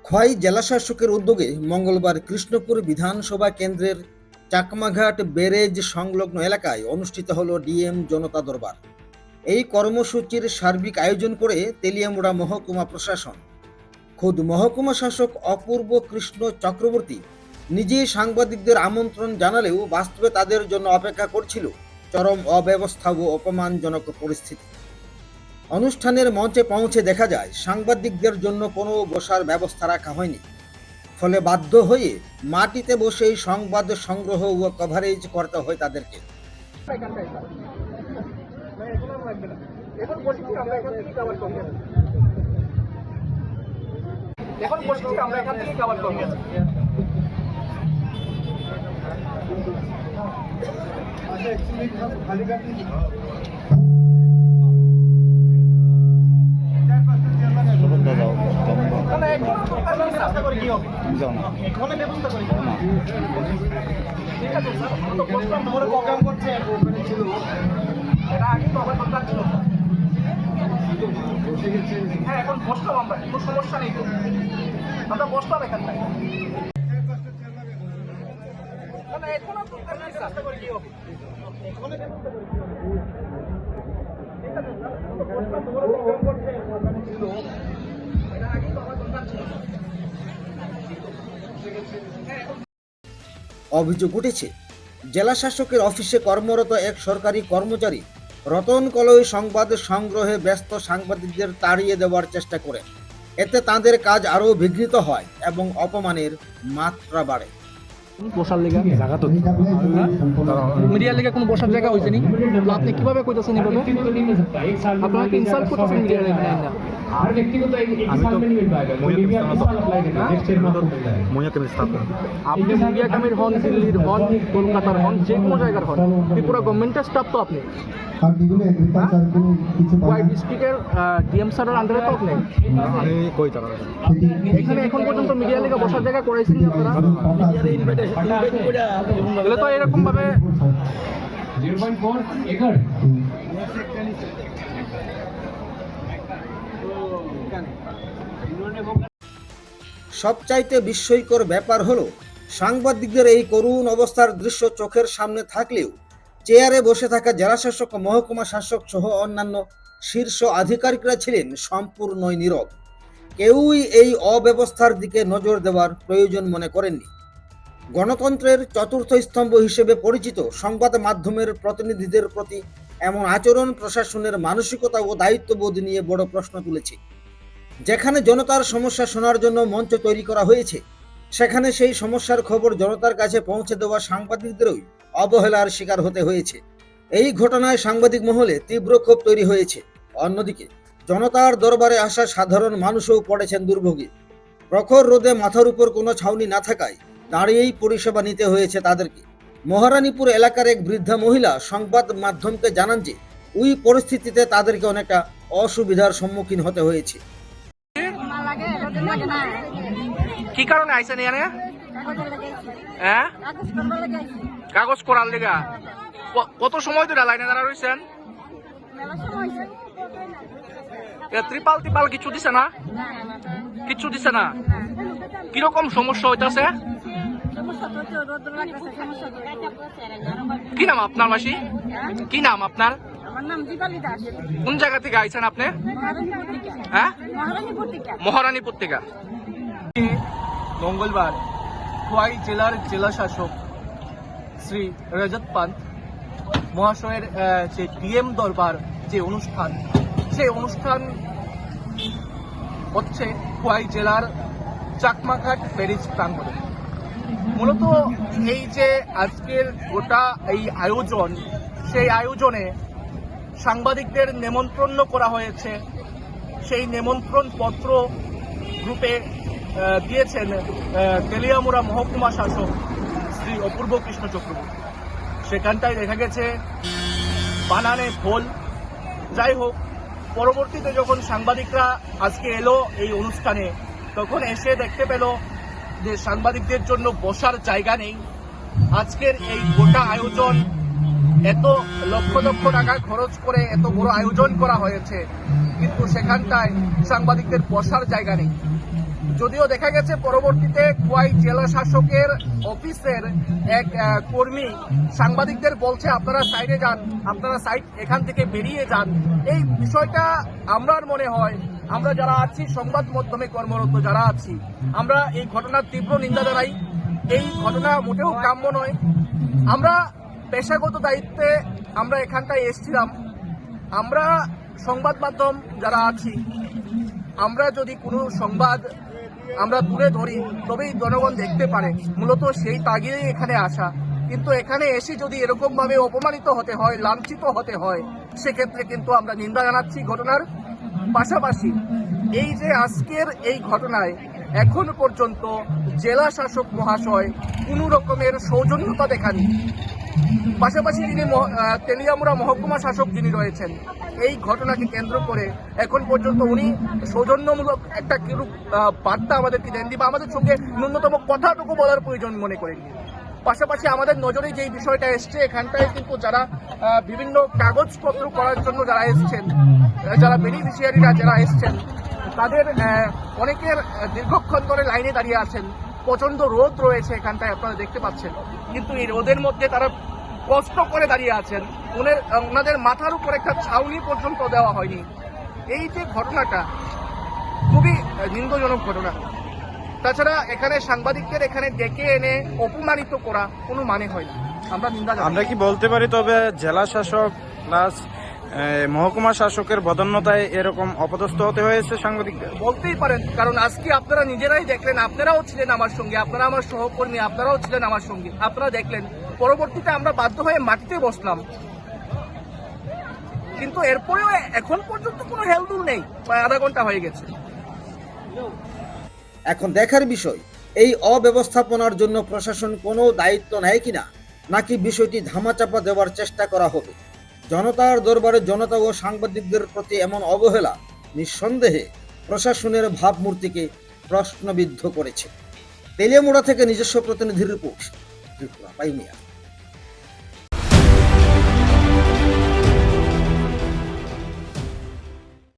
খোয়াই জেলাশাসকের উদ্যোগে মঙ্গলবার কৃষ্ণপুর বিধানসভা কেন্দ্রের চাকমাঘাট ব্যারেজ সংলগ্ন এলাকায় অনুষ্ঠিত হল ডিএম জনতা দরবার। এই কর্মসূচির সার্বিক আয়োজন করে তেলিয়ামুড়া মহকুমা প্রশাসন। খোদ মহকুমা শাসক অপূর্ব কৃষ্ণ চক্রবর্তী নিজেই সাংবাদিকদের আমন্ত্রণ জানালেও বাস্তবে তাদের জন্য অপেক্ষা করছিল চরম অব্যবস্থা ও অপমানজনক পরিস্থিতি। অনুষ্ঠানের মঞ্চে পৌঁছে দেখা যায় সাংবাদিকদের জন্য কোনো বসার ব্যবস্থা রাখা হয়নি, ফলে বাধ্য হয়ে মাটিতে বসেই সংবাদ সংগ্রহ ও কভারেজ করতে হয় তাদেরকে। এখন বসলাম আমরা, কোনো সমস্যা নেই তো, আমরা বসলাম এখানটায়। এখন চেষ্টা করে কি হবে, অভিযোগ উঠেছে জেলা শাসকের অফিসে কর্মরত এক সরকারি কর্মচারী রতন কলই সংবাদ সংগ্রহে ব্যস্ত সাংবাদিকদের তাড়িয়ে দেওয়ার চেষ্টা করেন। এতে তাদের কাজ আরও বিঘ্নিত হয় এবং অপমানের মাত্রা বাড়ে। বসার লেগে জায়গা তো মিডিয়ার লেগে কোনো বসার জায়গা হয়েছে নি, আপনি কিভাবে কইতেছেন এভাবে? আপনাকে ইনসাল্ট করতেছেন মিডিয়ার লেগে না? আর ব্যক্তিগত আপনি মিডিয়া কামের হন, দিল্লির হন, কলকাতার হন, যে কোনো জায়গার হন, ত্রিপুরা গভর্নমেন্টের স্টাফ তো আপনি। ডিস্ট্রিক্টের ডিএম স্যারের আন্ডারে তো আপনি। এখানে এখন পর্যন্ত মিডিয়া লেগে বসার জায়গা করাইছেন আপনারা? তাহলে তো এরকম ভাবে সবচাইতে বিস্ময়কর ব্যাপার হলো সাংবাদিকদের এই করুণ অবস্থার দৃশ্য চোখের সামনে থাকলেও চেয়ারে বসে থাকা জেলাশাসক, মহকুমা শাসক সহ অন্যান্য শীর্ষ আধিকারিকরা ছিলেন সম্পূর্ণই নীরব। কেউই এই অব্যবস্থার দিকে নজর দেওয়ার প্রয়োজন মনে করেননি। গণতন্ত্রের চতুর্থ স্তম্ভ হিসেবে পরিচিত সংবাদ মাধ্যমের প্রতিনিধিদের প্রতি এমন আচরণ প্রশাসনের মানসিকতা ও দায়িত্ববোধ নিয়ে বড় প্রশ্ন তুলেছে। যেখানে জনতার সমস্যা শোনার জন্য মঞ্চ তৈরি করা হয়েছে, সেখানে সেই সমস্যার খবর জনতার কাছে পৌঁছে দেওয়া সাংবাদিকদেরই অবহেলার শিকার হতে হয়েছে। এই ঘটনায় সাংবাদিক মহলে তীব্র ক্ষোভ তৈরি হয়েছে। অন্যদিকে জনতার দরবারে আসা সাধারণ মানুষও পড়েছেন দুর্ভোগে। প্রখর রোদে মাথার উপর কোনো ছাউনি না থাকায় দাঁড়িয়েই পরিষেবা নিতে হয়েছে তাদেরকে। মহারানীপুর এলাকার এক বৃদ্ধা মহিলা সংবাদ মাধ্যমকে জানান যে ওই পরিস্থিতিতে তাদেরকে অনেকটা অসুবিধার সম্মুখীন হতে হয়েছে। কি কারণে আইছেন এখানে? হ্যাঁ, কাগজ করার লেগা। কত সময় ধরে লাইনে দাঁড়া রয়েছেন? ত্রিপাল টিপাল কিছু দিছে না? কিছু দিছে না? কিরকম সমস্যা হইতেছে? কি নাম আপনার মাসি? কি নাম আপনার? কোন জায়গা থেকে আইছেন আপনি? হ্যাঁ, মহারানীপুর থেকে। মঙ্গলবার খোয়াই জেলার জেলা শাসক শ্রী রজত পান্ত মহাশয়ের যে ডিএম দরবার যে অনুষ্ঠান, সেই অনুষ্ঠান হচ্ছে খোয়াই জেলার চাকমাঘাট ব্যারেজ প্রাঙ্গণে। মূলত এই যে আজকের গোটা এই আয়োজন, সেই আয়োজনে সাংবাদিকদের নেমন্ত্রণ করা হয়েছে। সেই নেমন্ত্রণ পত্র গ্রুপে দিয়েছেন তেলিয়ামুড়া মহকুমা শাসক শ্রী অপূর্ব কৃষ্ণ চক্রবর্তী। সেখানটায় দেখা গেছে বানানে ভুল। যাই হোক, পরবর্তীতে যখন সাংবাদিকরা আজকে এলো এই অনুষ্ঠানে, তখন এসে দেখতে পেল যে সাংবাদিকদের জন্য বসার জায়গা নেই। আজকের এই গোটা আয়োজন, এত লক্ষ লক্ষ টাকা খরচ করে এত বড় আয়োজন করা হয়েছে, কিন্তু সেখানটায় সাংবাদিকদের বসার জায়গা নেই। যদিও দেখা গেছে পরবর্তীতে খোয়াই জেলা শাসকের অফিসের এক কর্মী সাংবাদিকদের বলছে আপনারা সাইডে যান, আপনারা সাইড এখান থেকে বেরিয়ে যান। এই বিষয়টা আমার মনে হয় আমরা যারা আছি সংবাদ মাধ্যমে কর্মরত যারা আছি আমরা এই ঘটনার তীব্র নিন্দা জানাই। এই ঘটনা মোটেও কাম্য নয়। আমরা পেশাগত দায়িত্বে আমরা এখানটায় এসেছিলাম। আমরা সংবাদ মাধ্যম যারা আছি আমরা যদি কোনো সংবাদ আমরা তুলে ধরি তবেই জনগণ দেখতে পারে, মূলত সেই তাগিদেই এখানে আসা। কিন্তু এখানে এসে যদি এরকম ভাবে অপমানিত হতে হয়, লাঞ্ছিত হতে হয়, সেক্ষেত্রে কিন্তু আমরা নিন্দা জানাচ্ছি ঘটনার। পাশাপাশি এই যে আজকের এই ঘটনায় এখন পর্যন্ত জেলা শাসক মহাশয় কোনো রকমের সৌজন্যতা দেখাননি। পাশাপাশি যিনি তেলিয়ামুড়া মহকুমা শাসক যিনি রয়েছেন, এই ঘটনাকে কেন্দ্র করে এখন পর্যন্ত উনি সৌজন্যমূলক একটা কিরূপ বার্তা আমাদেরকে দেননি বা আমাদের সঙ্গে ন্যূনতম কথাটুকু বলার প্রয়োজন মনে করেননি। পাশাপাশি আমাদের নজরে যেই বিষয়টা এসছে, এখানটায় কিন্তু যারা বিভিন্ন কাগজপত্র করার জন্য যারা এসছেন, যারা বেনিফিশিয়ারিরা যারা এসছেন, তাদের অনেকের দীর্ঘক্ষণ ধরে লাইনে দাঁড়িয়ে আছেন। প্রচন্ড রোদ রয়েছে এখানটায়, আপনারা দেখতে পাচ্ছেন। কিন্তু এই রোদের মধ্যে তারা কষ্ট করে দাঁড়িয়ে আছেন। ওনাদের মাথার উপর একটা ছাউনি পর্যন্ত দেওয়া হয়নি। এই যে ঘটনাটা খুবই নিন্দজনক ঘটনা। তাছাড়া এখানে সাংবাদিকদের এখানে ডেকে এনে অপমানিত করা কোনো মানে হয় না। আমরা নিন্দা জানাই। আমরা কি বলতে পারি তবে জেলা শাসক প্লাস মহকুমা শাসকের বদান্যতায় এরকম অপদস্থ হতে হয়েছে সাংবাদিকদের? বলতেই পারেন, কারণ আজকে আপনারা নিজেরাই দেখলেন, আপনারাও ছিলেন আমার সঙ্গে, আপনারা আমার সহকর্মী, আপনারাও ছিলেন আমার সঙ্গে, আপনারা দেখলেন। পরবর্তীতে আমরা বাধ্য হয়ে মাটিতে বসলাম, কিন্তু এরপরেও এখন পর্যন্ত কোনো হেলদুল নেই। প্রায় আধা ঘন্টা হয়ে গেছে। এখন দেখার বিষয় এই অব্যবস্থাপনার জন্য প্রশাসন কোনো দায়িত্ব নেয় কিনা, নাকি বিষয়টি ধামাচাপা দেওয়ার চেষ্টা করা হবে। জনতার দরবারে জনতা ও সাংবাদিকদের প্রতি এমন অবহেলা নিঃসন্দেহে প্রশাসনের ভাবমূর্তিকে প্রশ্নবিদ্ধ করেছে। তেলিয়ামুড়া থেকে নিজস্ব প্রতিনিধির রিপোর্ট, ত্রিপুরা প্রাইমিয়ার।